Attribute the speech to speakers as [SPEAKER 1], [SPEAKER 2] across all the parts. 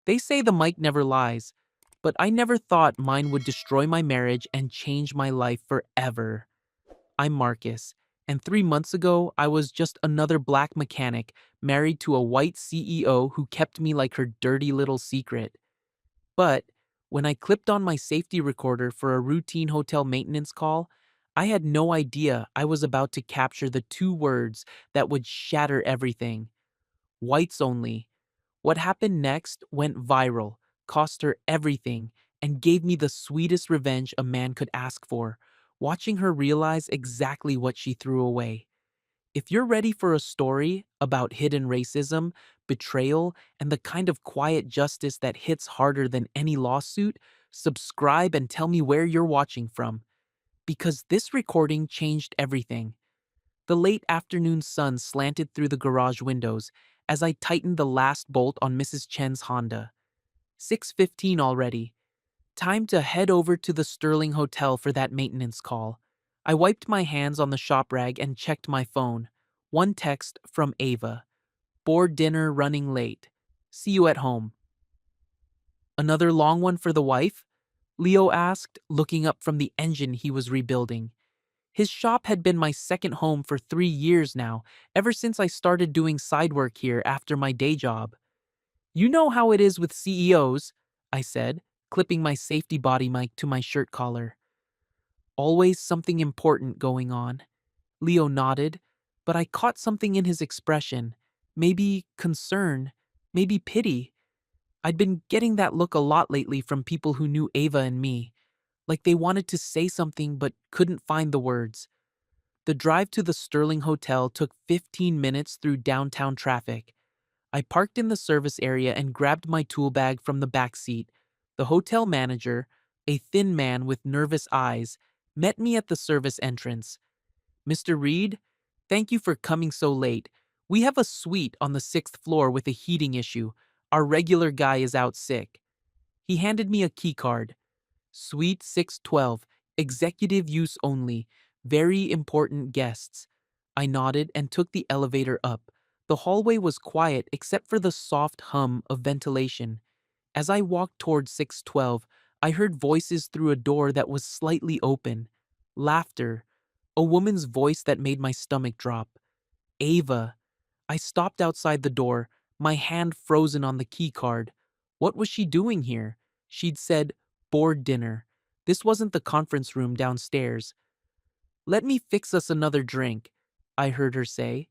[SPEAKER 1] They say the mic never lies, but I never thought mine would destroy my marriage and change my life forever. I'm Marcus, and 3 months ago, I was just another black mechanic married to a white CEO who kept me like her dirty little secret. But when I clipped on my safety recorder for a routine hotel maintenance call, I had no idea I was about to capture the two words that would shatter everything: whites only. What happened next went viral, cost her everything, and gave me the sweetest revenge a man could ask for, watching her realize exactly what she threw away. If you're ready for a story about hidden racism, betrayal, and the kind of quiet justice that hits harder than any lawsuit, subscribe and tell me where you're watching from, because this recording changed everything. The late afternoon sun slanted through the garage windows as I tightened the last bolt on Mrs. Chen's Honda. 6:15 already. Time to head over to the Sterling Hotel for that maintenance call. I wiped my hands on the shop rag and checked my phone. One text from Ava. Board dinner running late. See you at home. Another long one for the wife? Leo asked, looking up from the engine he was rebuilding. His shop had been my second home for 3 years now, ever since I started doing side work here after my day job. You know how it is with CEOs, I said, clipping my safety body mic to my shirt collar. Always something important going on. Leo nodded, but I caught something in his expression. Maybe concern, maybe pity. I'd been getting that look a lot lately from people who knew Ava and me, like they wanted to say something but couldn't find the words. The drive to the Sterling Hotel took 15 minutes through downtown traffic. I parked in the service area and grabbed my tool bag from the back seat. The hotel manager, a thin man with nervous eyes, met me at the service entrance. Mr. Reed, thank you for coming so late. We have a suite on the 6th floor with a heating issue. Our regular guy is out sick. He handed me a key card. Suite 612, executive use only, very important guests. I nodded and took the elevator up. The hallway was quiet except for the soft hum of ventilation. As I walked toward 612, I heard voices through a door that was slightly open. Laughter. A woman's voice that made my stomach drop. Ava. I stopped outside the door, my hand frozen on the key card. What was she doing here? She'd said, board dinner. This wasn't the conference room downstairs. Let me fix us another drink, I heard her say.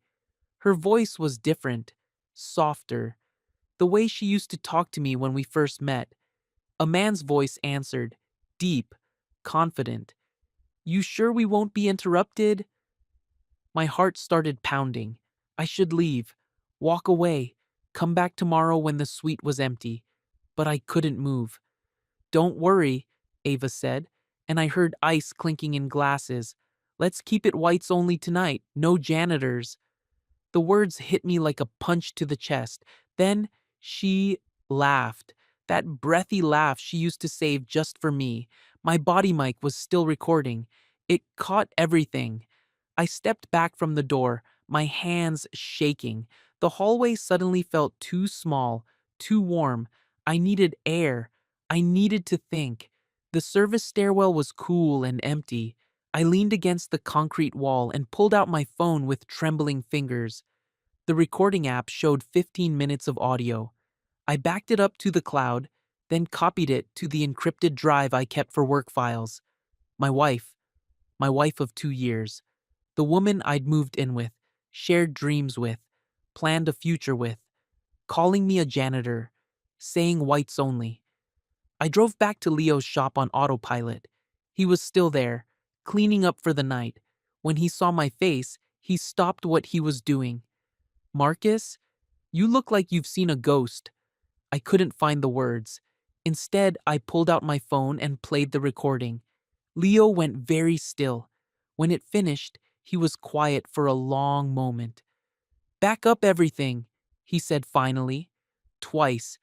[SPEAKER 1] Her voice was different, softer, the way she used to talk to me when we first met. A man's voice answered, deep, confident. You sure we won't be interrupted? My heart started pounding. I should leave, walk away, come back tomorrow when the suite was empty. But I couldn't move. Don't worry, Ava said, and I heard ice clinking in glasses. Let's keep it whites only tonight, no janitors. The words hit me like a punch to the chest. Then she laughed. That breathy laugh she used to save just for me. My body mic was still recording. It caught everything. I stepped back from the door, my hands shaking. The hallway suddenly felt too small, too warm. I needed air. I needed to think. The service stairwell was cool and empty. I leaned against the concrete wall and pulled out my phone with trembling fingers. The recording app showed 15 minutes of audio. I backed it up to the cloud, then copied it to the encrypted drive I kept for work files. My wife, my wife of 2 years, the woman I'd moved in with, shared dreams with, planned a future with, calling me a janitor, saying whites only. I drove back to Leo's shop on autopilot. He was still there, cleaning up for the night. When he saw my face, he stopped what he was doing. Marcus, you look like you've seen a ghost. I couldn't find the words. Instead, I pulled out my phone and played the recording. Leo went very still. When it finished, he was quiet for a long moment. Back up everything, he said finally. Twice.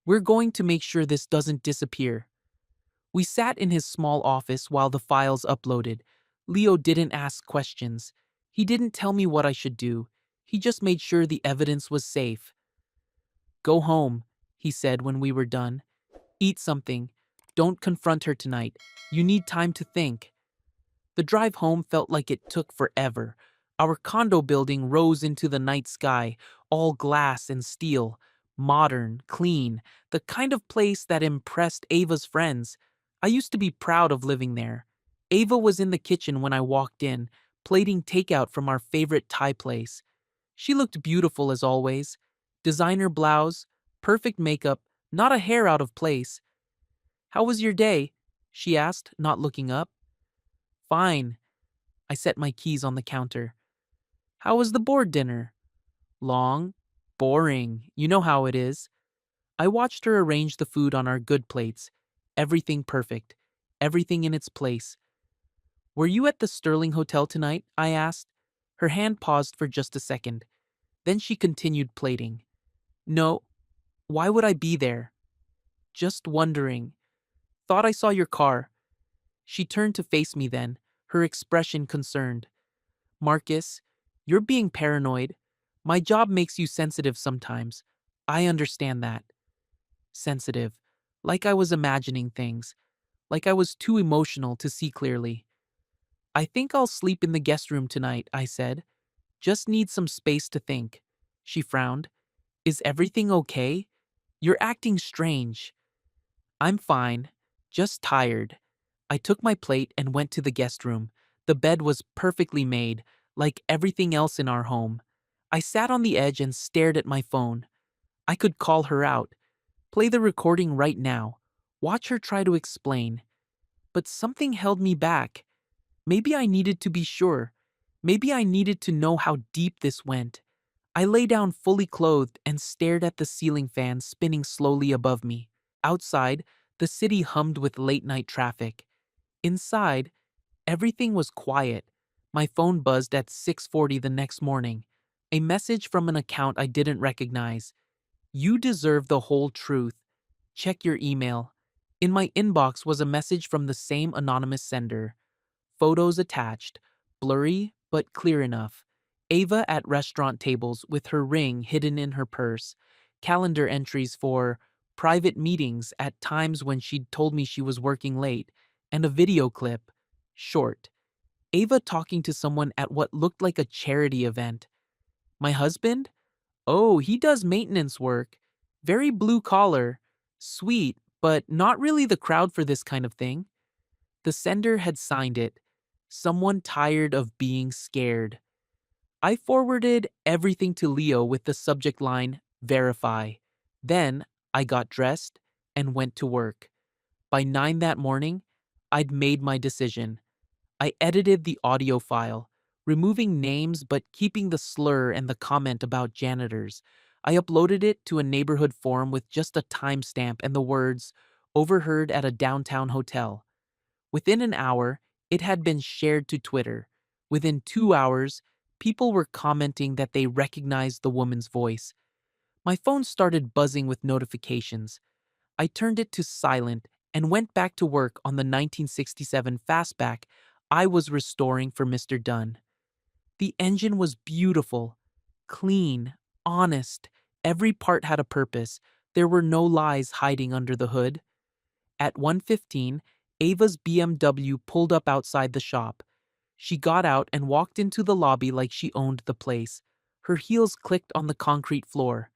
[SPEAKER 1] We're going to make sure this doesn't disappear. We sat in his small office while the files uploaded. Leo didn't ask questions. He didn't tell me what I should do. He just made sure the evidence was safe. Go home, he said when we were done. Eat something. Don't confront her tonight. You need time to think. The drive home felt like it took forever. Our condo building rose into the night sky, all glass and steel, modern, clean, the kind of place that impressed Ava's friends. I used to be proud of living there. Ava was in the kitchen when I walked in, plating takeout from our favorite Thai place. She looked beautiful as always. Designer blouse, perfect makeup, not a hair out of place. "How was your day?" she asked, not looking up. "Fine." I set my keys on the counter. "How was the board dinner?" "Long. Boring. You know how it is." I watched her arrange the food on our good plates. Everything perfect. Everything in its place. "Were you at the Sterling Hotel tonight?" I asked. Her hand paused for just a second. Then she continued plating. "No. Why would I be there?" "Just wondering. Thought I saw your car." She turned to face me then, her expression concerned. "Marcus, you're being paranoid. My job makes you sensitive sometimes. I understand that." Sensitive. Like I was imagining things. Like I was too emotional to see clearly. "I think I'll sleep in the guest room tonight," I said. "Just need some space to think." She frowned. "Is everything okay? You're acting strange." "I'm fine. Just tired." I took my plate and went to the guest room. The bed was perfectly made, like everything else in our home. I sat on the edge and stared at my phone. I could call her out. Play the recording right now. Watch her try to explain. But something held me back. Maybe I needed to be sure. Maybe I needed to know how deep this went. I lay down fully clothed and stared at the ceiling fan spinning slowly above me. Outside, the city hummed with late-night traffic. Inside, everything was quiet. My phone buzzed at 6:40 the next morning. A message from an account I didn't recognize. "You deserve the whole truth. Check your email." In my inbox was a message from the same anonymous sender. Photos attached, blurry but clear enough. Ava at restaurant tables with her ring hidden in her purse. Calendar entries for private meetings at times when she'd told me she was working late. And a video clip. Short. Ava talking to someone at what looked like a charity event. My husband? Oh, he does maintenance work. Very blue collar. Sweet, but not really the crowd for this kind of thing. The sender had signed it. Someone tired of being scared. I forwarded everything to Leo with the subject line, "Verify." Then I got dressed and went to work. By 9 that morning, I'd made my decision. I edited the audio file, removing names but keeping the slur and the comment about janitors. I uploaded it to a neighborhood forum with just a timestamp and the words, "Overheard at a downtown hotel." Within an hour, it had been shared to Twitter. Within 2 hours, people were commenting that they recognized the woman's voice. My phone started buzzing with notifications. I turned it to silent and went back to work on the 1967 fastback I was restoring for Mr. Dunn. The engine was beautiful, clean, honest. Every part had a purpose. There were no lies hiding under the hood. At 1:15, Ava's BMW pulled up outside the shop. She got out and walked into the lobby like she owned the place. Her heels clicked on the concrete floor.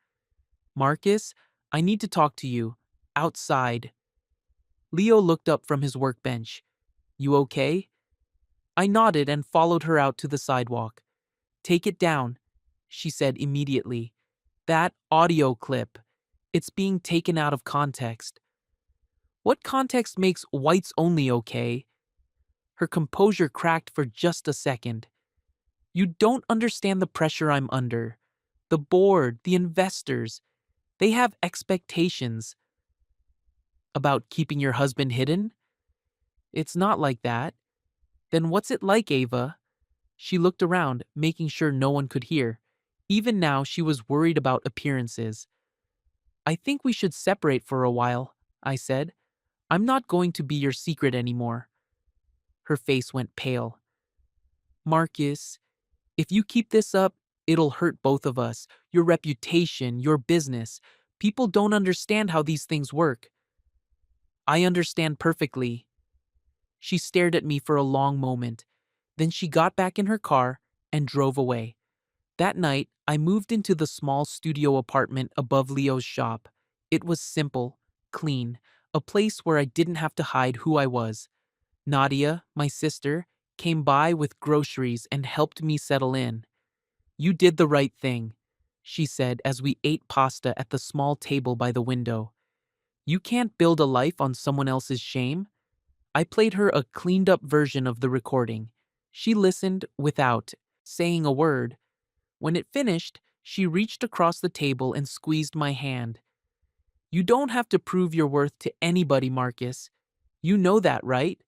[SPEAKER 1] "Marcus, I need to talk to you. Outside." Leo looked up from his workbench. "You okay?" I nodded and followed her out to the sidewalk. "Take it down," she said immediately. "That audio clip. It's being taken out of context." "What context makes whites only okay?" Her composure cracked for just a second. "You don't understand the pressure I'm under. The board, the investors, they have expectations." "About keeping your husband hidden?" "It's not like that." "Then what's it like, Ava?" She looked around, making sure no one could hear. Even now, she was worried about appearances. "I think we should separate for a while," I said. "I'm not going to be your secret anymore." Her face went pale. "Marcus, if you keep this up, it'll hurt both of us, your reputation, your business. People don't understand how these things work. I understand perfectly. She stared at me for a long moment. Then she got back in her car and drove away. That night, I moved into the small studio apartment above Leo's shop. It was simple, clean, a place where I didn't have to hide who I was. Nadia, my sister, came by with groceries and helped me settle in. You did the right thing, she said as we ate pasta at the small table by the window. You can't build a life on someone else's shame. I played her a cleaned up version of the recording. She listened without saying a word. When it finished, she reached across the table and squeezed my hand. You don't have to prove your worth to anybody, Marcus. You know that, right?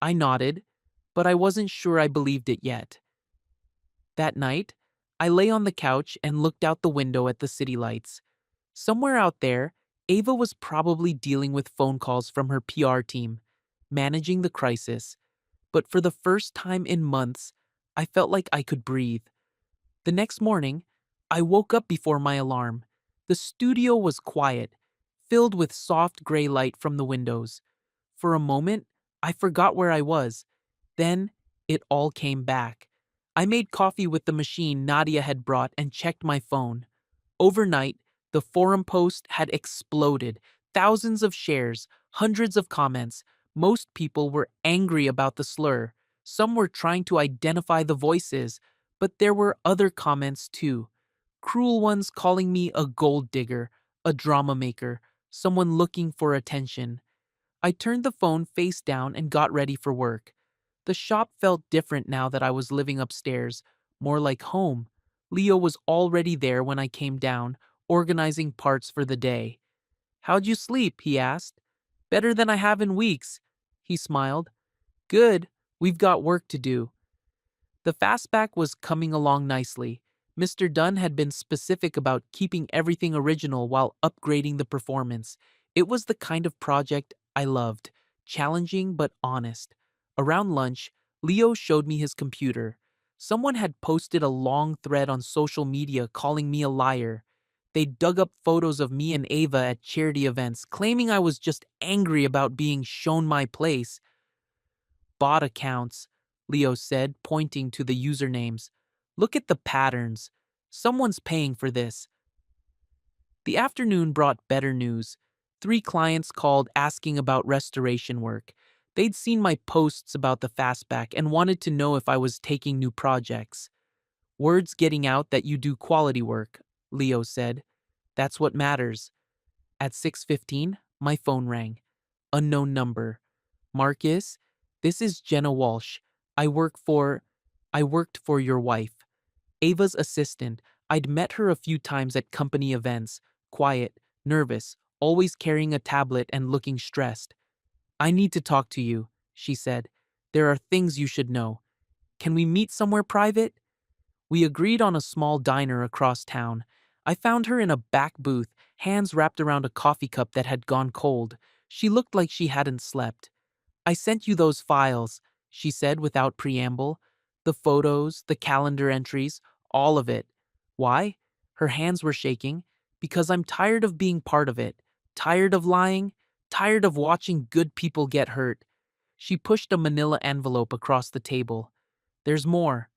[SPEAKER 1] I nodded, but I wasn't sure I believed it yet. That night, I lay on the couch and looked out the window at the city lights. Somewhere out there, Ava was probably dealing with phone calls from her PR team, managing the crisis. But for the first time in months, I felt like I could breathe. The next morning, I woke up before my alarm. The studio was quiet, filled with soft gray light from the windows. For a moment, I forgot where I was. Then, it all came back. I made coffee with the machine Nadia had brought and checked my phone. Overnight, the forum post had exploded. Thousands of shares, hundreds of comments. Most people were angry about the slur. Some were trying to identify the voices, but there were other comments too. Cruel ones calling me a gold digger, a drama maker, someone looking for attention. I turned the phone face down and got ready for work. The shop felt different now that I was living upstairs, more like home. Leo was already there when I came down, organizing parts for the day. How'd you sleep? He asked. Better than I have in weeks. He smiled. Good, we've got work to do. The fastback was coming along nicely. Mr. Dunn had been specific about keeping everything original while upgrading the performance. It was the kind of project I loved, challenging but honest. Around lunch, Leo showed me his computer. Someone had posted a long thread on social media calling me a liar. They dug up photos of me and Ava at charity events, claiming I was just angry about being shown my place. Bot accounts, Leo said, pointing to the usernames. Look at the patterns. Someone's paying for this. The afternoon brought better news. 3 clients called asking about restoration work. They'd seen my posts about the fastback and wanted to know if I was taking new projects. Word's getting out that you do quality work, Leo said. That's what matters. At 6:15, my phone rang. Unknown number. Marcus, this is Jenna Walsh. I worked for your wife. Ava's assistant. I'd met her a few times at company events. Quiet, nervous, always carrying a tablet and looking stressed. I need to talk to you, she said. There are things you should know. Can we meet somewhere private? We agreed on a small diner across town. I found her in a back booth, hands wrapped around a coffee cup that had gone cold. She looked like she hadn't slept. I sent you those files, she said without preamble. The photos, the calendar entries, all of it. Why? Her hands were shaking. Because I'm tired of being part of it. Tired of lying. Tired of watching good people get hurt. She pushed a manila envelope across the table. There's more.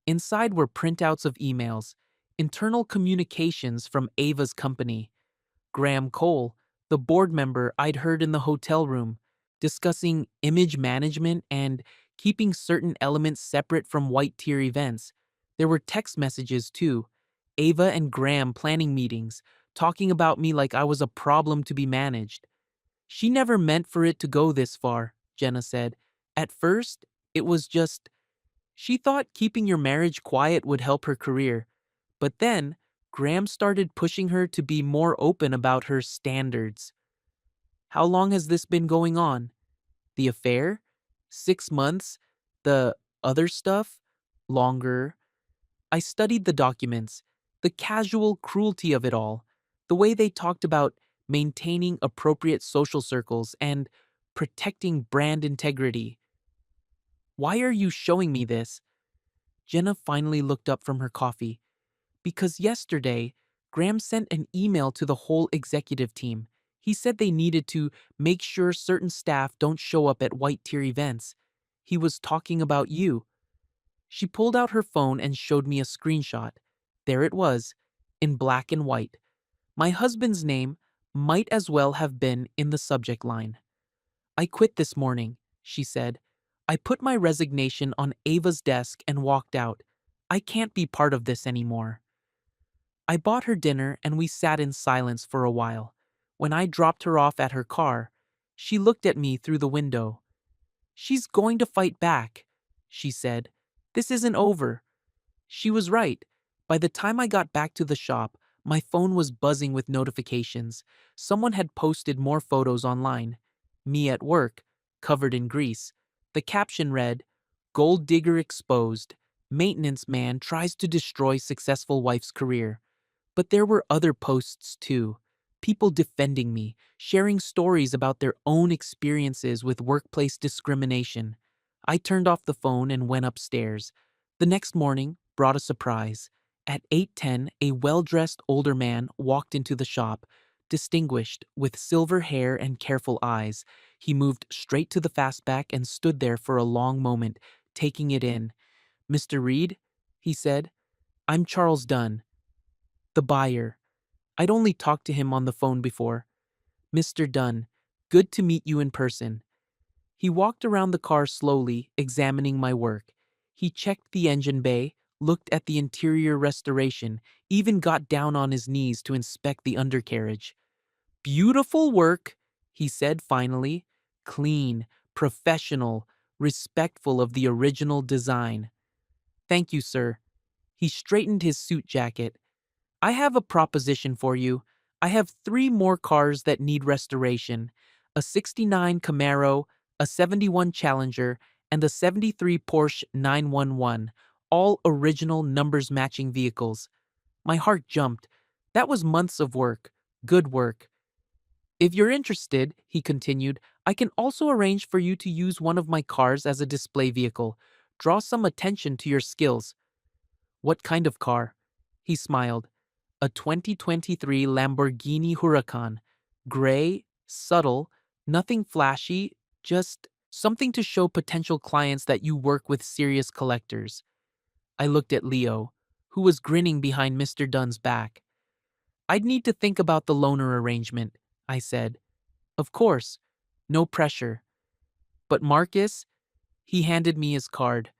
[SPEAKER 1] Inside were printouts of emails, internal communications from Ava's company. Graham Cole, the board member I'd heard in the hotel room, discussing image management and keeping certain elements separate from white tier events. There were text messages too. Ava and Graham planning meetings, talking about me like I was a problem to be managed. She never meant for it to go this far, Jenna said. At first, it was just, she thought keeping your marriage quiet would help her career. But then, Graham started pushing her to be more open about her standards. How long has this been going on? The affair? 6 months? The other stuff? Longer? I studied the documents, the casual cruelty of it all, the way they talked about maintaining appropriate social circles and protecting brand integrity. Why are you showing me this? Jenna finally looked up from her coffee. Because yesterday, Graham sent an email to the whole executive team. He said they needed to make sure certain staff don't show up at white tier events. He was talking about you. She pulled out her phone and showed me a screenshot. There it was, in black and white. My husband's name might as well have been in the subject line. I quit this morning, she said. I put my resignation on Ava's desk and walked out. I can't be part of this anymore. I bought her dinner and we sat in silence for a while. When I dropped her off at her car, she looked at me through the window. She's going to fight back, she said. This isn't over. She was right. By the time I got back to the shop, my phone was buzzing with notifications. Someone had posted more photos online. Me at work, covered in grease. The caption read, "Gold digger exposed. Maintenance man tries to destroy successful wife's career." But there were other posts too. People defending me, sharing stories about their own experiences with workplace discrimination. I turned off the phone and went upstairs. The next morning brought a surprise. At 8:10, a well-dressed older man walked into the shop, distinguished, with silver hair and careful eyes. He moved straight to the fastback and stood there for a long moment, taking it in. "Mr. Reed," he said, "I'm Charles Dunn, the buyer." I'd only talked to him on the phone before. "Mr. Dunn, good to meet you in person." He walked around the car slowly, examining my work. He checked the engine bay, looked at the interior restoration, even got down on his knees to inspect the undercarriage. "Beautiful work," he said finally. "Clean, professional, respectful of the original design." "Thank you, sir." He straightened his suit jacket. "I have a proposition for you. I have 3 more cars that need restoration. A 69 Camaro, a 71 Challenger, and a 73 Porsche 911, all original numbers-matching vehicles." My heart jumped. That was months of work. Good work. "If you're interested," he continued, "I can also arrange for you to use one of my cars as a display vehicle. Draw some attention to your skills." "What kind of car?" He smiled. "A 2023 Lamborghini Huracan. Gray, subtle, nothing flashy, just something to show potential clients that you work with serious collectors." I looked at Leo, who was grinning behind Mr. Dunn's back. "I'd need to think about the loaner arrangement," I said. "Of course, no pressure." "But Marcus," he handed me his card.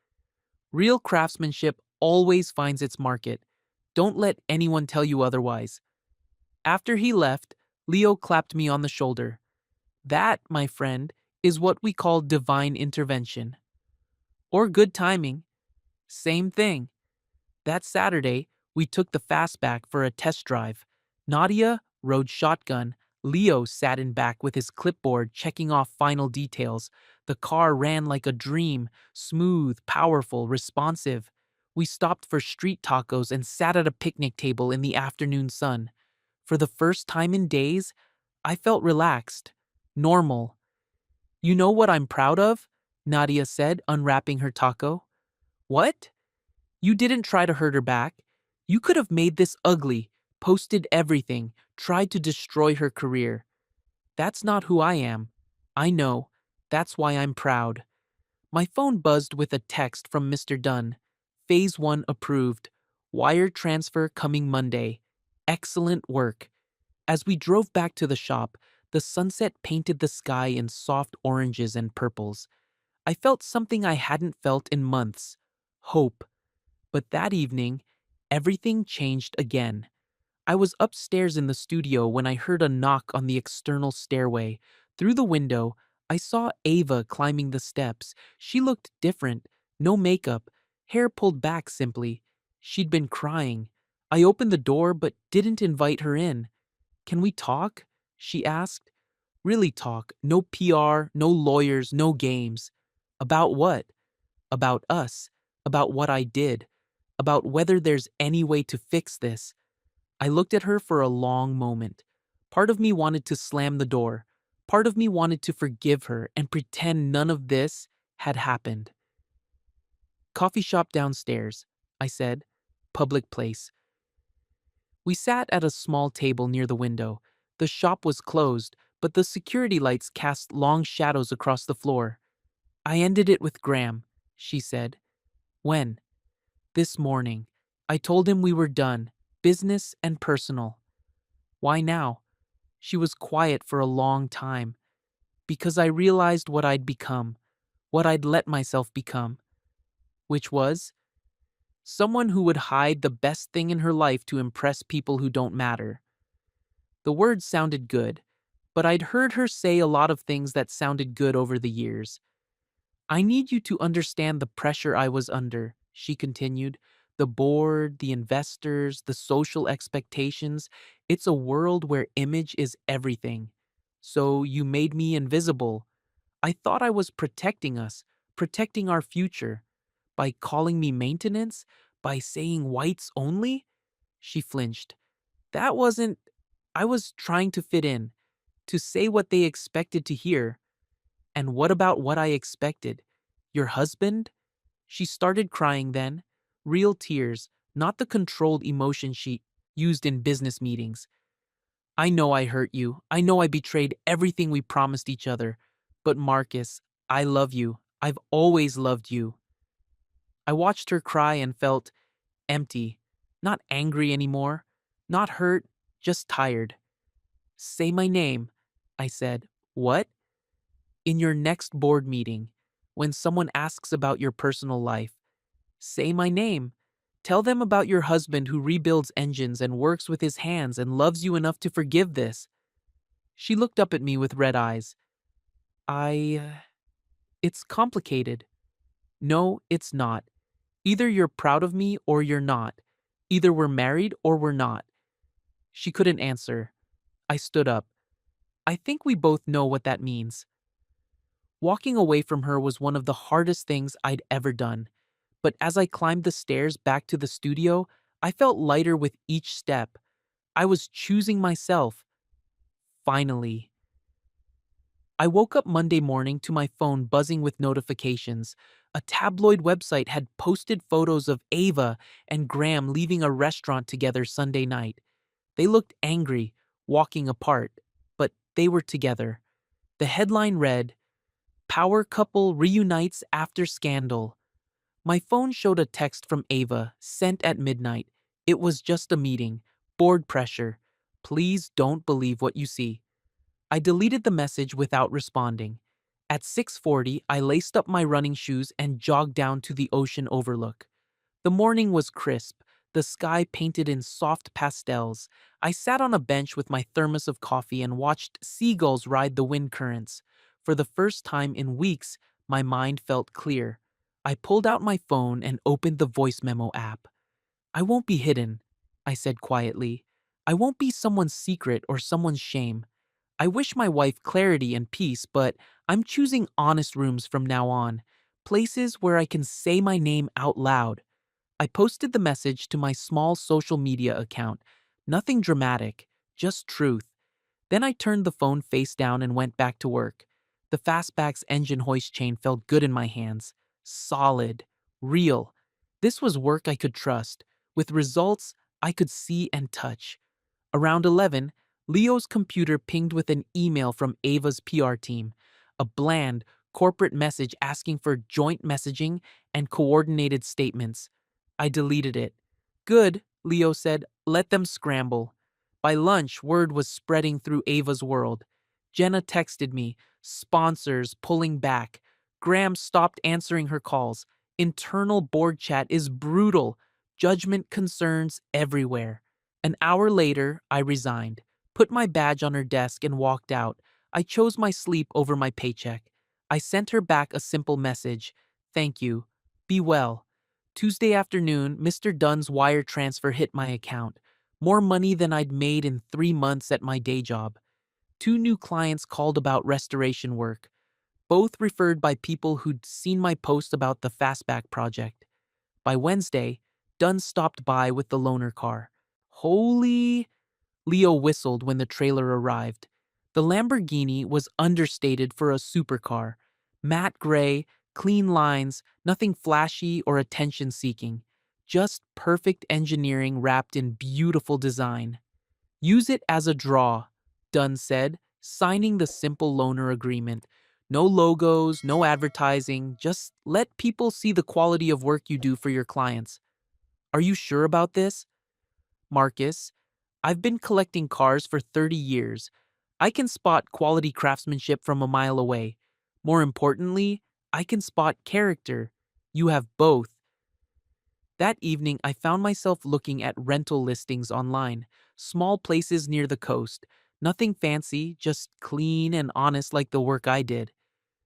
[SPEAKER 1] "Real craftsmanship always finds its market. Don't let anyone tell you otherwise." After he left, Leo clapped me on the shoulder. "That, my friend, is what we call divine intervention. Or good timing. Same thing." That Saturday, we took the fastback for a test drive. Nadia rode shotgun. Leo sat in back with his clipboard checking off final details. The car ran like a dream, smooth, powerful, responsive. We stopped for street tacos and sat at a picnic table in the afternoon sun. For the first time in days, I felt relaxed, normal. "You know what I'm proud of?" Nadia said, unwrapping her taco. "What?" "You didn't try to hurt her back. You could have made this ugly, posted everything, tried to destroy her career. That's not who I am. I know. That's why I'm proud." My phone buzzed with a text from Mr. Dunn. "Phase 1 approved. Wire transfer coming Monday. Excellent work." As we drove back to the shop, the sunset painted the sky in soft oranges and purples. I felt something I hadn't felt in months. Hope. But that evening, everything changed again. I was upstairs in the studio when I heard a knock on the external stairway. Through the window, I saw Ava climbing the steps. She looked different. No makeup, hair pulled back simply. She'd been crying. I opened the door but didn't invite her in. "Can we talk?" she asked. "Really talk. No PR, no lawyers, no games." "About what?" "About us. About what I did. About whether there's any way to fix this." I looked at her for a long moment. Part of me wanted to slam the door. Part of me wanted to forgive her and pretend none of this had happened. "Coffee shop downstairs," I said. "Public place." We sat at a small table near the window. The shop was closed, but the security lights cast long shadows across the floor. I ended it with Graham, she said. When? This morning. I told him we were done, business and personal. Why now? She was quiet for a long time. Because I realized what I'd become, what I'd let myself become, which was someone who would hide the best thing in her life to impress people who don't matter. The words sounded good, but I'd heard her say a lot of things that sounded good over the years. I need you to understand the pressure I was under, she continued. The board, the investors, the social expectations. It's a world where image is everything. So you made me invisible. I thought I was protecting us, protecting our future. By calling me maintenance? By saying whites only? She flinched. That wasn't. I was trying to fit in, to say what they expected to hear. And what about what I expected? Your husband? She started crying then. Real tears, not the controlled emotion she used in business meetings. I know I hurt you. I know I betrayed everything we promised each other. But Marcus, I love you. I've always loved you. I watched her cry and felt empty. Not angry anymore. Not hurt, just tired. Say my name, I said. What? In your next board meeting, when someone asks about your personal life, say my name. Tell them about your husband who rebuilds engines and works with his hands and loves you enough to forgive this. She looked up at me with red eyes. It's complicated. No, it's not. Either you're proud of me or you're not. Either we're married or we're not. She couldn't answer. I stood up. I think we both know what that means. Walking away from her was one of the hardest things I'd ever done. But as I climbed the stairs back to the studio, I felt lighter with each step. I was choosing myself. Finally. I woke up Monday morning to my phone buzzing with notifications. A tabloid website had posted photos of Ava and Graham leaving a restaurant together Sunday night. They looked angry, walking apart, but they were together. The headline read, Power Couple Reunites After Scandal. My phone showed a text from Ava, sent at midnight. It was just a meeting. Board pressure. Please don't believe what you see. I deleted the message without responding. At 6:40, I laced up my running shoes and jogged down to the ocean overlook. The morning was crisp, the sky painted in soft pastels. I sat on a bench with my thermos of coffee and watched seagulls ride the wind currents. For the first time in weeks, my mind felt clear. I pulled out my phone and opened the voice memo app. I won't be hidden, I said quietly. I won't be someone's secret or someone's shame. I wish my wife clarity and peace, but I'm choosing honest rooms from now on, places where I can say my name out loud. I posted the message to my small social media account. Nothing dramatic, just truth. Then I turned the phone face down and went back to work. The Fastback's engine hoist chain felt good in my hands. Solid. Real. This was work I could trust, with results I could see and touch. Around 11, Leo's computer pinged with an email from Ava's PR team. A bland, corporate message asking for joint messaging and coordinated statements. I deleted it. Good, Leo said. Let them scramble. By lunch, word was spreading through Ava's world. Jenna texted me. Sponsors pulling back. Graham stopped answering her calls. Internal board chat is brutal. Judgment concerns everywhere. An hour later, I resigned, put my badge on her desk and walked out. I chose my sleep over my paycheck. I sent her back a simple message. Thank you. Be well. Tuesday afternoon, Mr. Dunn's wire transfer hit my account. More money than I'd made in 3 months at my day job. 2 new clients called about restoration work, both referred by people who'd seen my post about the Fastback project. By Wednesday, Dunn stopped by with the loaner car. Holy... Leo whistled when the trailer arrived. The Lamborghini was understated for a supercar. Matte gray, clean lines, nothing flashy or attention-seeking. Just perfect engineering wrapped in beautiful design. Use it as a draw, Dunn said, signing the simple loaner agreement. No logos, no advertising, just let people see the quality of work you do for your clients. Are you sure about this? Marcus, I've been collecting cars for 30 years. I can spot quality craftsmanship from a mile away. More importantly, I can spot character. You have both. That evening, I found myself looking at rental listings online, small places near the coast. Nothing fancy, just clean and honest like the work I did.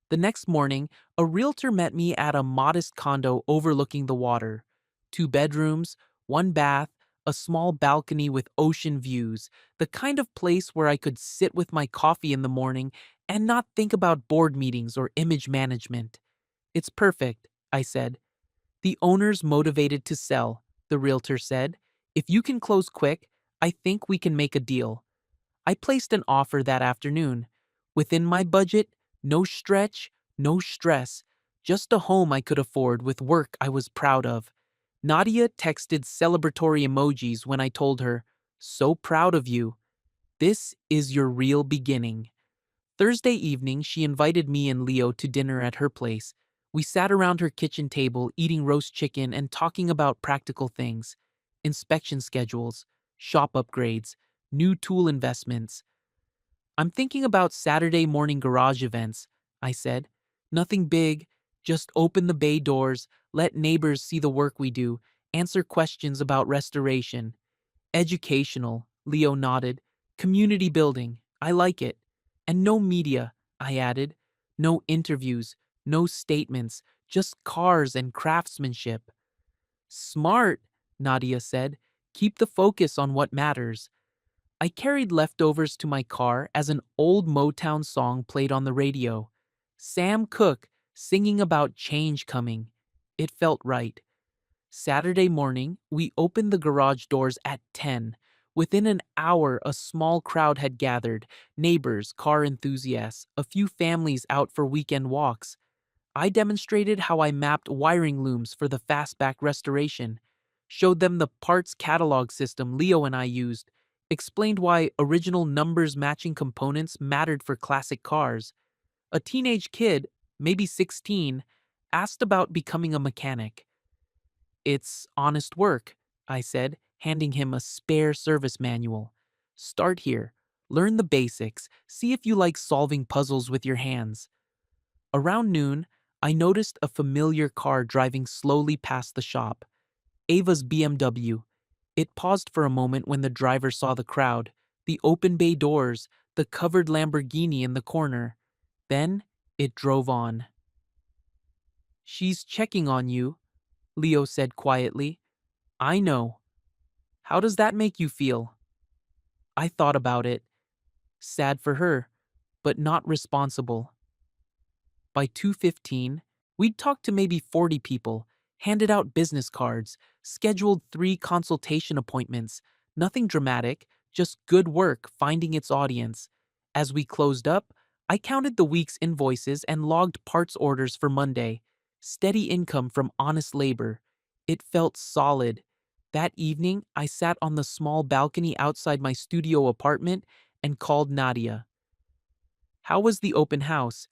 [SPEAKER 1] The next morning, a realtor met me at a modest condo overlooking the water. 2 bedrooms, 1 bath, a small balcony with ocean views, the kind of place where I could sit with my coffee in the morning and not think about board meetings or image management. It's perfect, I said. The owner's motivated to sell, the realtor said. If you can close quick, I think we can make a deal. I placed an offer that afternoon. Within my budget, no stretch, no stress, just a home I could afford with work I was proud of. Nadia texted celebratory emojis when I told her, "So proud of you. This is your real beginning." Thursday evening, she invited me and Leo to dinner at her place. We sat around her kitchen table, eating roast chicken and talking about practical things: inspection schedules, shop upgrades, new tool investments. "I'm thinking about Saturday morning garage events," I said. "Nothing big, just open the bay doors, let neighbors see the work we do, answer questions about restoration." "Educational," Leo nodded. "Community building. I like it. And no media," I added. "No interviews, no statements, just cars and craftsmanship." "Smart," Nadia said. "Keep the focus on what matters." I carried leftovers to my car as an old Motown song played on the radio. Sam Cooke singing about change coming. It felt right. Saturday morning, we opened the garage doors at 10. Within an hour, a small crowd had gathered: neighbors, car enthusiasts, a few families out for weekend walks. I demonstrated how I mapped wiring looms for the fastback restoration, showed them the parts catalog system Leo and I used, explained why original numbers matching components mattered for classic cars. A teenage kid, maybe 16, asked about becoming a mechanic. "It's honest work," I said, handing him a spare service manual. "Start here. Learn the basics. See if you like solving puzzles with your hands." Around noon, I noticed a familiar car driving slowly past the shop. Ava's BMW. It paused for a moment when the driver saw the crowd, the open bay doors, the covered Lamborghini in the corner. Then it drove on. "She's checking on you," Leo said quietly. "I know. How does that make you feel?" I thought about it. Sad for her, but not responsible. By 2:15, we'd talked to maybe 40 people, handed out business cards, scheduled 3 consultation appointments. Nothing dramatic, just good work finding its audience. As we closed up, I counted the week's invoices and logged parts orders for Monday. Steady income from honest labor. It felt solid. That evening, I sat on the small balcony outside my studio apartment and called Nadia. "How was the open house?"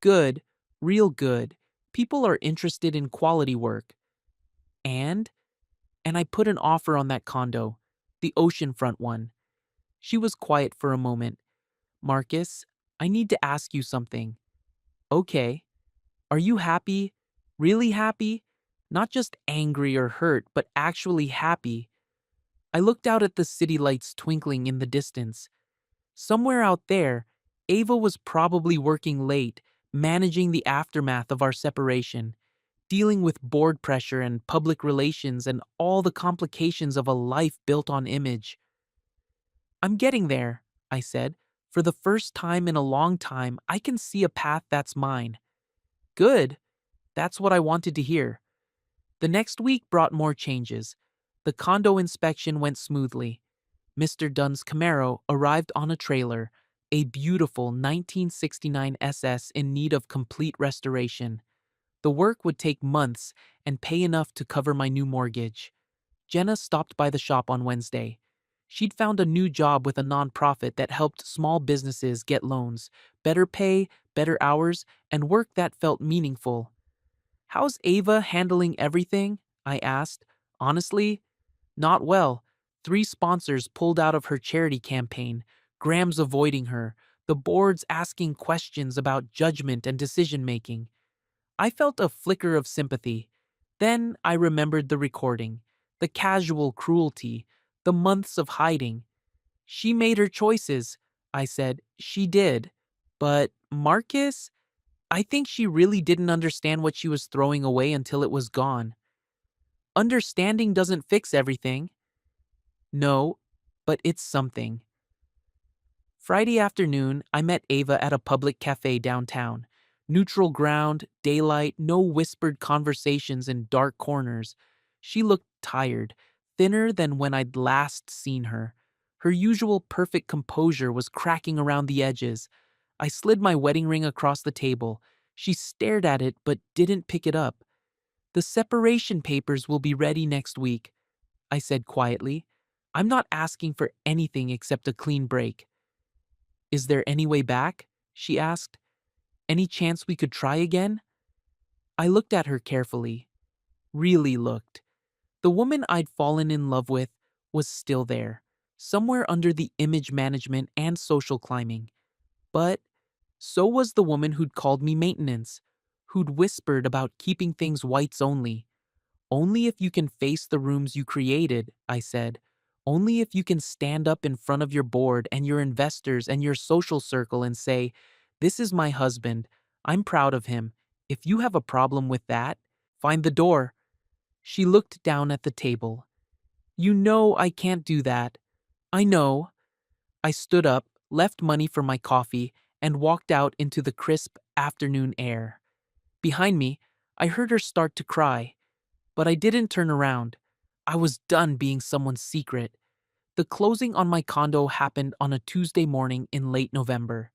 [SPEAKER 1] "Good, real good. People are interested in quality work." And? And I put an offer on that condo, the oceanfront one. She was quiet for a moment. "Marcus, I need to ask you something." "Okay. Are you happy? Really happy? Not just angry or hurt, but actually happy." I looked out at the city lights twinkling in the distance. Somewhere out there, Ava was probably working late, managing the aftermath of our separation, dealing with board pressure and public relations and all the complications of a life built on image. "I'm getting there," I said. "For the first time in a long time, I can see a path that's mine." "Good. That's what I wanted to hear." The next week brought more changes. The condo inspection went smoothly. Mr. Dunn's Camaro arrived on a trailer, a beautiful 1969 SS in need of complete restoration. The work would take months and pay enough to cover my new mortgage. Jenna stopped by the shop on Wednesday. She'd found a new job with a nonprofit that helped small businesses get loans, better pay, better hours, and work that felt meaningful. "How's Ava handling everything?" I asked. Honestly, not well. 3 sponsors pulled out of her charity campaign, Graham's avoiding her, the board's asking questions about judgment and decision making. I felt a flicker of sympathy. Then I remembered the recording, the casual cruelty, the months of hiding. "She made her choices," I said. "She did. But Marcus? I think she really didn't understand what she was throwing away until it was gone." "Understanding doesn't fix everything." "No, but it's something." Friday afternoon, I met Ava at a public cafe downtown. Neutral ground, daylight, no whispered conversations in dark corners. She looked tired, thinner than when I'd last seen her. Her usual perfect composure was cracking around the edges. I slid my wedding ring across the table. She stared at it but didn't pick it up. "The separation papers will be ready next week," I said quietly. "I'm not asking for anything except a clean break." "Is there any way back?" she asked. "Any chance we could try again?" I looked at her carefully. Really looked. The woman I'd fallen in love with was still there, somewhere under the image management and social climbing. But so was the woman who'd called me maintenance, who'd whispered about keeping things whites only. "Only if you can face the rooms you created," I said. "Only if you can stand up in front of your board and your investors and your social circle and say, 'This is my husband. I'm proud of him. If you have a problem with that, find the door.'" She looked down at the table. "You know I can't do that." "I know." I stood up, left money for my coffee, and walked out into the crisp afternoon air. Behind me, I heard her start to cry. But I didn't turn around. I was done being someone's secret. The closing on my condo happened on a Tuesday morning in late November.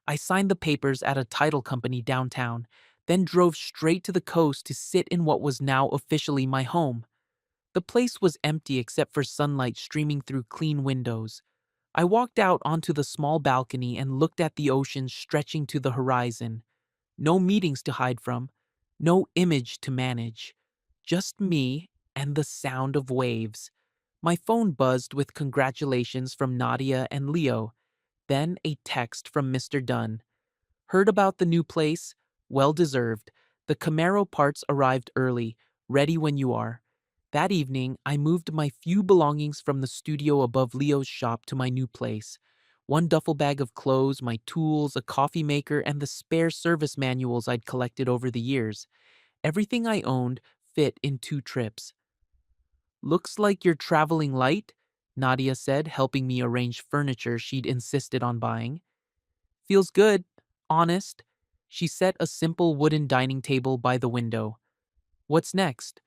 [SPEAKER 1] I signed the papers at a title company downtown, then drove straight to the coast to sit in what was now officially my home. The place was empty except for sunlight streaming through clean windows. I walked out onto the small balcony and looked at the ocean stretching to the horizon. No meetings to hide from, no image to manage. Just me and the sound of waves. My phone buzzed with congratulations from Nadia and Leo, then a text from Mr. Dunn. "Heard about the new place? Well deserved. The Camaro parts arrived early, ready when you are." That evening, I moved my few belongings from the studio above Leo's shop to my new place. One duffel bag of clothes, my tools, a coffee maker, and the spare service manuals I'd collected over the years. Everything I owned fit in 2 trips. "Looks like you're traveling light," Nadia said, helping me arrange furniture she'd insisted on buying. "Feels good, honest." She set a simple wooden dining table by the window. "What's next?"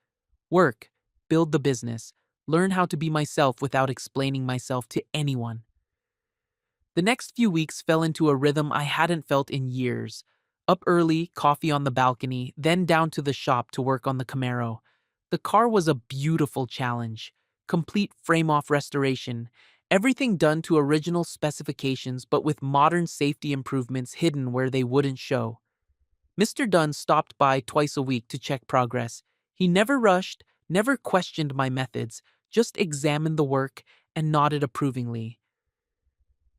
[SPEAKER 1] "Work, build the business, learn how to be myself without explaining myself to anyone." The next few weeks fell into a rhythm I hadn't felt in years. Up early, coffee on the balcony, then down to the shop to work on the Camaro. The car was a beautiful challenge. Complete frame-off restoration. Everything done to original specifications but with modern safety improvements hidden where they wouldn't show. Mr. Dunn stopped by twice a week to check progress. He never rushed, never questioned my methods, just examined the work and nodded approvingly.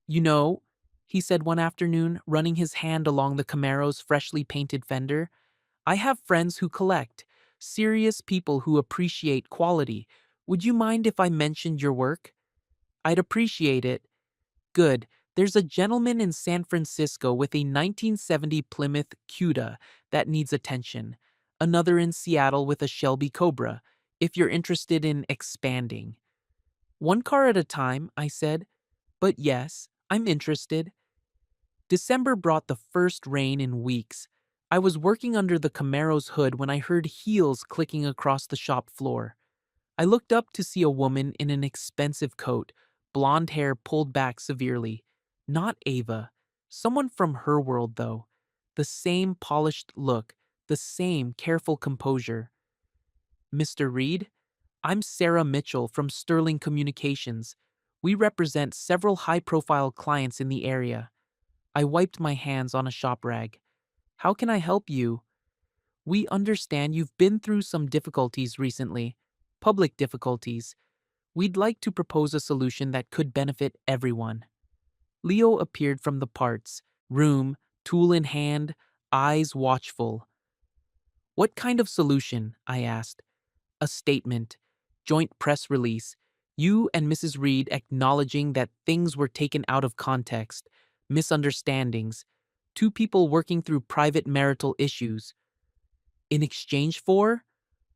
[SPEAKER 1] "You know," he said one afternoon, running his hand along the Camaro's freshly painted fender, "I have friends who collect, serious people who appreciate quality. Would you mind if I mentioned your work?" "I'd appreciate it." "Good. There's a gentleman in San Francisco with a 1970 Plymouth Cuda that needs attention. Another in Seattle with a Shelby Cobra, if you're interested in expanding." "One car at a time," I said. "But yes, I'm interested." December brought the first rain in weeks. I was working under the Camaro's hood when I heard heels clicking across the shop floor. I looked up to see a woman in an expensive coat, blonde hair pulled back severely. Not Ava. Someone from her world, though. The same polished look, the same careful composure. Mr. Reed, I'm Sarah Mitchell from Sterling Communications. We represent several high-profile clients in the area. I wiped my hands on a shop rag. How can I help you? We understand you've been through some difficulties recently, public difficulties. We'd like to propose a solution that could benefit everyone. Leo appeared from the parts room, tool in hand, eyes watchful. What kind of solution? I asked. A statement, joint press release, you and Mrs. Reed acknowledging that things were taken out of context, misunderstandings, two people working through private marital issues. In exchange for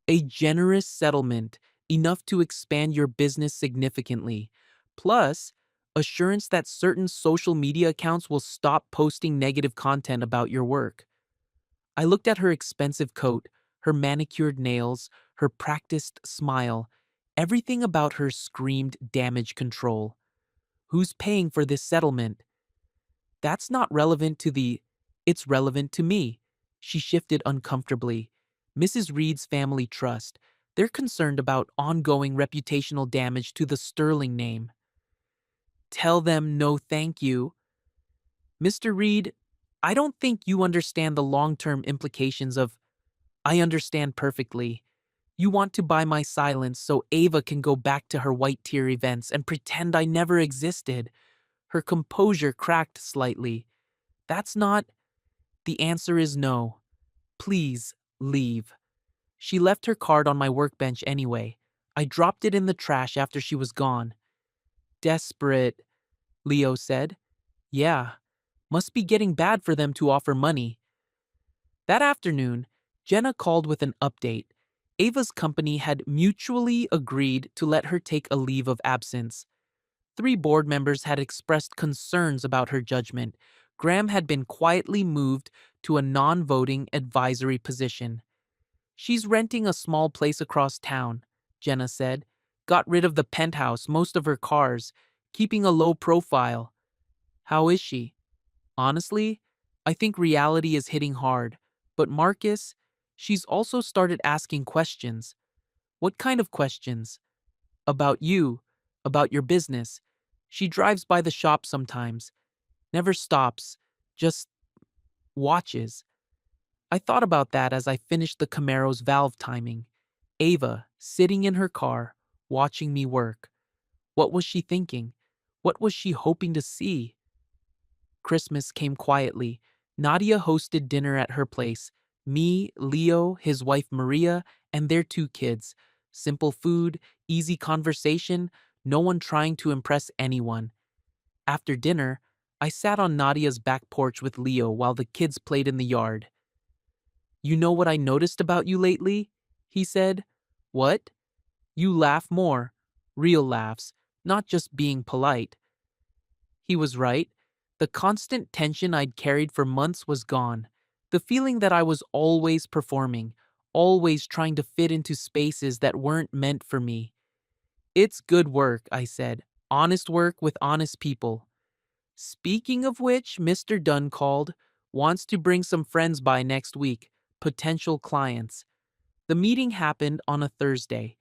[SPEAKER 1] a generous settlement, enough to expand your business significantly, plus assurance that certain social media accounts will stop posting negative content about your work. I looked at her expensive coat, her manicured nails, her practiced smile. Everything about her screamed damage control. Who's paying for this settlement? That's not relevant to the... It's relevant to me. She shifted uncomfortably. Mrs. Reed's family trust. They're concerned about ongoing reputational damage to the Sterling name. Tell them no thank you. Mr. Reed, I don't think you understand the long-term implications of... I understand perfectly. You want to buy my silence so Ava can go back to her white tier events and pretend I never existed. Her composure cracked slightly. That's not... The answer is no. Please, leave. She left her card on my workbench anyway. I dropped it in the trash after she was gone. Desperate, Leo said. Yeah, must be getting bad for them to offer money. That afternoon, Jenna called with an update. Ava's company had mutually agreed to let her take a leave of absence. 3 board members had expressed concerns about her judgment. Graham had been quietly moved to a non-voting advisory position. She's renting a small place across town, Jenna said. Got rid of the penthouse, most of her cars, keeping a low profile. How is she? Honestly, I think reality is hitting hard. But Marcus, she's also started asking questions. What kind of questions? About you, about your business. She drives by the shop sometimes. Never stops, just watches. I thought about that as I finished the Camaro's valve timing. Ava, sitting in her car, watching me work. What was she thinking? What was she hoping to see? Christmas came quietly. Nadia hosted dinner at her place. Me, Leo, his wife Maria, and their 2 kids. Simple food, easy conversation, no one trying to impress anyone. After dinner, I sat on Nadia's back porch with Leo while the kids played in the yard. You know what I noticed about you lately? He said. What? You laugh more. Real laughs, not just being polite. He was right. The constant tension I'd carried for months was gone. The feeling that I was always performing, always trying to fit into spaces that weren't meant for me. It's good work, I said. Honest work with honest people. Speaking of which, Mr. Dunn called. Wants to bring some friends by next week. Potential clients. The meeting happened on a Thursday.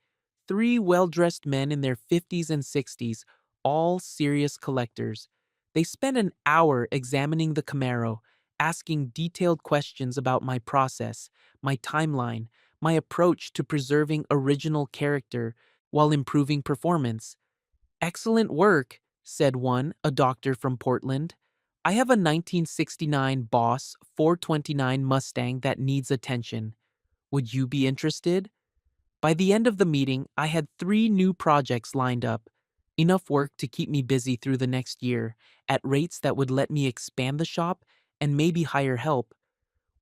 [SPEAKER 1] 3 well-dressed men in their 50s and 60s, all serious collectors. They spent an hour examining the Camaro, asking detailed questions about my process, my timeline, my approach to preserving original character while improving performance. Excellent work, said one, a doctor from Portland. I have a 1969 Boss 429 Mustang that needs attention. Would you be interested? By the end of the meeting, I had 3 new projects lined up. Enough work to keep me busy through the next year, at rates that would let me expand the shop and maybe hire help.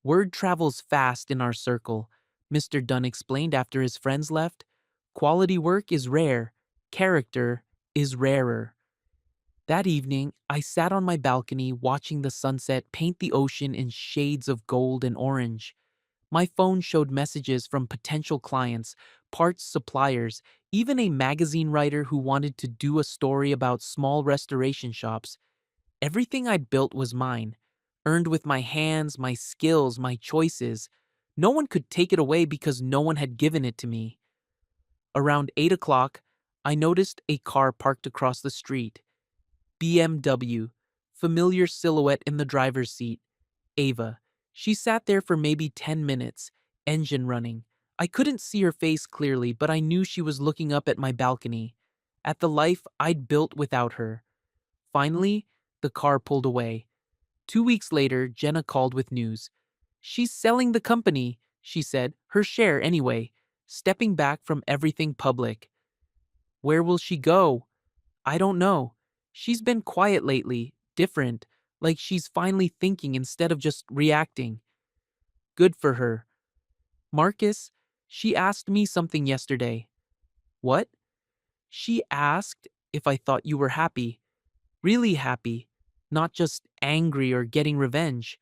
[SPEAKER 1] Word travels fast in our circle, Mr. Dunn explained after his friends left. Quality work is rare. Character is rarer. That evening, I sat on my balcony watching the sunset paint the ocean in shades of gold and orange. My phone showed messages from potential clients, parts suppliers, even a magazine writer who wanted to do a story about small restoration shops. Everything I'd built was mine, earned with my hands, my skills, my choices. No one could take it away because no one had given it to me. Around 8 o'clock, I noticed a car parked across the street. BMW, familiar silhouette in the driver's seat. Ava. She sat there for maybe 10 minutes, engine running. I couldn't see her face clearly, but I knew she was looking up at my balcony, at the life I'd built without her. Finally, the car pulled away. 2 weeks later, Jenna called with news. She's selling the company, she said, her share anyway, stepping back from everything public. Where will she go? I don't know. She's been quiet lately, different, like she's finally thinking instead of just reacting. Good for her. Marcus, she asked me something yesterday. What? She asked if I thought you were happy. Really happy. Not just angry or getting revenge.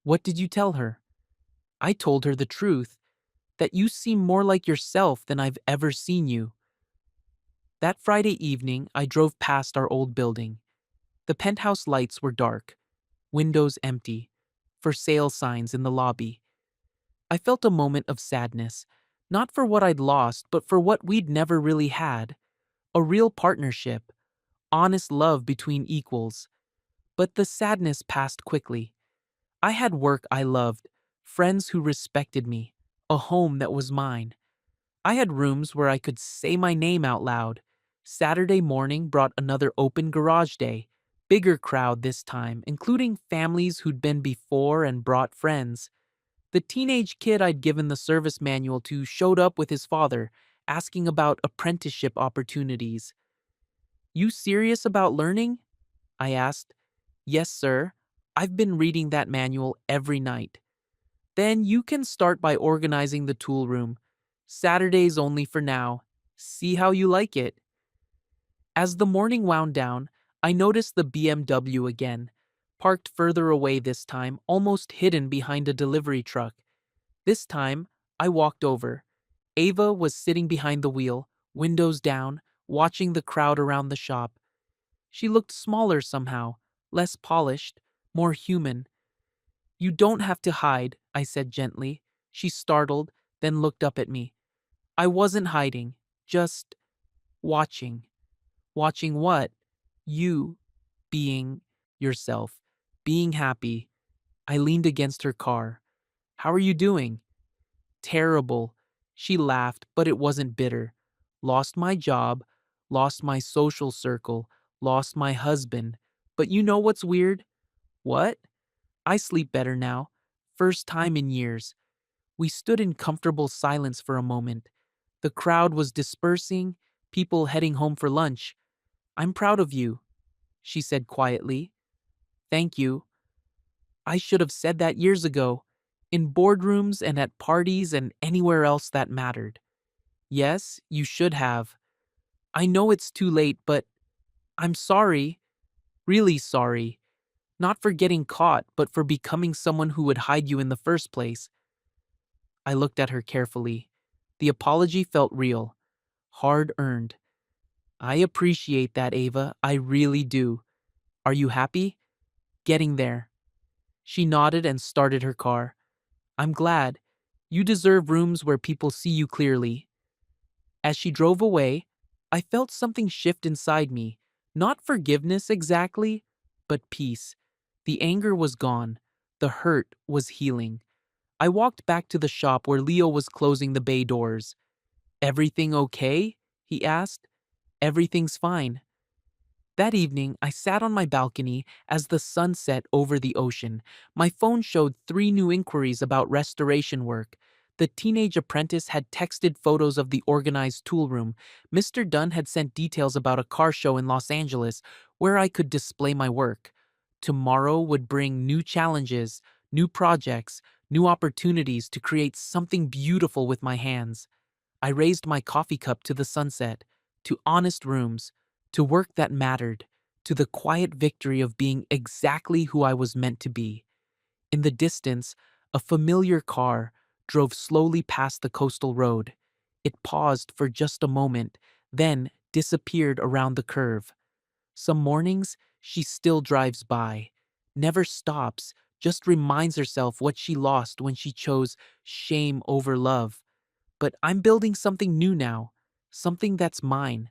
[SPEAKER 1] What did you tell her? I told her the truth, that you seem more like yourself than I've ever seen you. That Friday evening, I drove past our old building. The penthouse lights were dark, windows empty, for sale signs in the lobby. I felt a moment of sadness, not for what I'd lost, but for what we'd never really had. A real partnership, honest love between equals. But the sadness passed quickly. I had work I loved, friends who respected me, a home that was mine. I had rooms where I could say my name out loud. Saturday morning brought another open garage day, bigger crowd this time, including families who'd been before and brought friends. The teenage kid I'd given the service manual to showed up with his father, asking about apprenticeship opportunities. You serious about learning? I asked. Yes, sir. I've been reading that manual every night. Then you can start by organizing the tool room. Saturdays only for now. See how you like it. As the morning wound down, I noticed the BMW again, parked further away this time, almost hidden behind a delivery truck. This time, I walked over. Ava was sitting behind the wheel, windows down, watching the crowd around the shop. She looked smaller somehow, less polished, more human. You don't have to hide, I said gently. She startled, then looked up at me. I wasn't hiding, just watching. Watching what? You being yourself, being happy. I leaned against her car. How are you doing? Terrible. She laughed, but it wasn't bitter. Lost my job, lost my social circle, lost my husband. But you know what's weird? What? I sleep better now. First time in years. We stood in comfortable silence for a moment. The crowd was dispersing, people heading home for lunch. I'm proud of you, she said quietly. Thank you. I should have said that years ago, in boardrooms and at parties and anywhere else that mattered. Yes, you should have. I know it's too late, but I'm sorry, really sorry. Not for getting caught, but for becoming someone who would hide you in the first place. I looked at her carefully. The apology felt real, hard earned. I appreciate that, Ava. I really do. Are you happy? Getting there. She nodded and started her car. I'm glad. You deserve rooms where people see you clearly. As she drove away, I felt something shift inside me. Not forgiveness exactly, but peace. The anger was gone. The hurt was healing. I walked back to the shop where Leo was closing the bay doors. Everything okay? He asked. Everything's fine. That evening, I sat on my balcony as the sun set over the ocean. My phone showed 3 new inquiries about restoration work. The teenage apprentice had texted photos of the organized tool room. Mr. Dunn had sent details about a car show in Los Angeles where I could display my work. Tomorrow would bring new challenges, new projects, new opportunities to create something beautiful with my hands. I raised my coffee cup to the sunset, to honest rooms, to work that mattered, to the quiet victory of being exactly who I was meant to be. In the distance, a familiar car drove slowly past the coastal road. It paused for just a moment, then disappeared around the curve. Some mornings, she still drives by, never stops, just reminds herself what she lost when she chose shame over love. But I'm building something new now, something that's mine.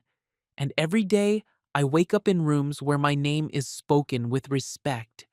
[SPEAKER 1] And every day, I wake up in rooms where my name is spoken with respect.